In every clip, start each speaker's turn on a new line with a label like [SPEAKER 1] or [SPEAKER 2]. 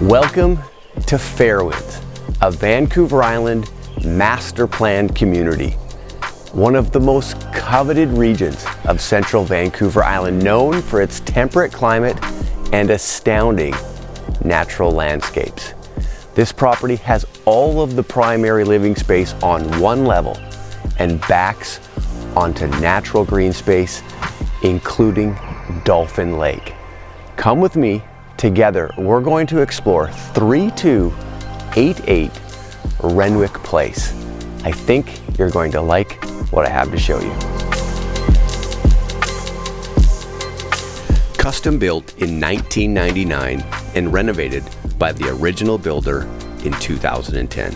[SPEAKER 1] Welcome to Fairwinds, a Vancouver Island master planned community. One of the most coveted regions of central Vancouver Island, known for its temperate climate and astounding natural landscapes. This property has all of the primary living space on one level and backs onto natural green space, including Dolphin Lake. Come with me. Together, we're going to explore 3288 Renwick Place. I think you're going to like what I have to show you. Custom built in 1999 and renovated by the original builder in 2010.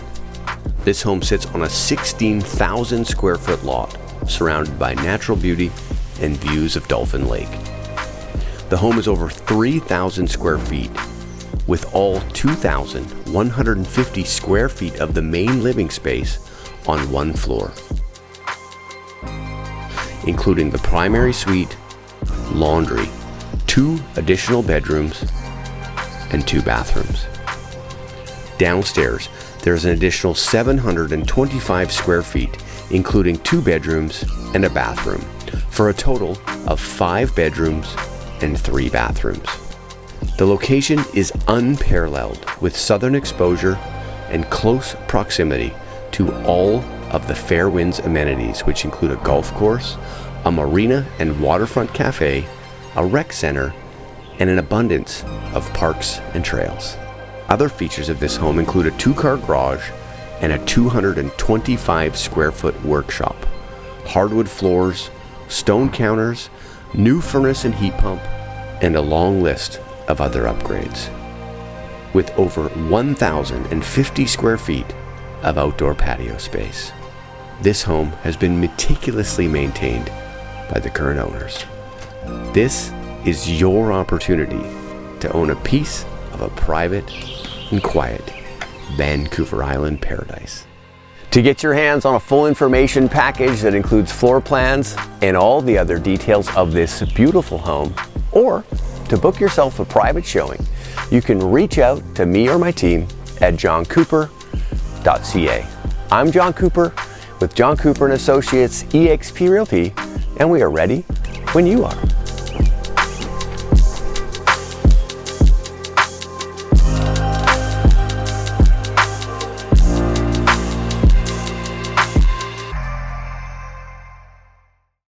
[SPEAKER 1] This home sits on a 16,000 square foot lot surrounded by natural beauty and views of Dolphin Lake. The home is over 3,000 square feet, with all 2,150 square feet of the main living space on one floor, including the primary suite, laundry, 2 additional bedrooms, and 2 bathrooms. Downstairs, there's an additional 725 square feet, including 2 bedrooms and a bathroom, for a total of 5 bedrooms and 3 bathrooms. The location is unparalleled, with southern exposure and close proximity to all of the Fairwinds amenities, which include a golf course, a marina and waterfront cafe, a rec center, and an abundance of parks and trails. Other features of this home include a 2-car garage and a 225 square foot workshop, hardwood floors, stone counters, new furnace and heat pump, and a long list of other upgrades. With over 1,050 square feet of outdoor patio space. This home has been meticulously maintained by the current owners. This is your opportunity to own a piece of a private and quiet Vancouver Island paradise. To get your hands on a full information package that includes floor plans and all the other details of this beautiful home, or to book yourself a private showing, you can reach out to me or my team at johncooper.ca. I'm John Cooper with John Cooper & Associates eXp Realty, and we are ready when you are.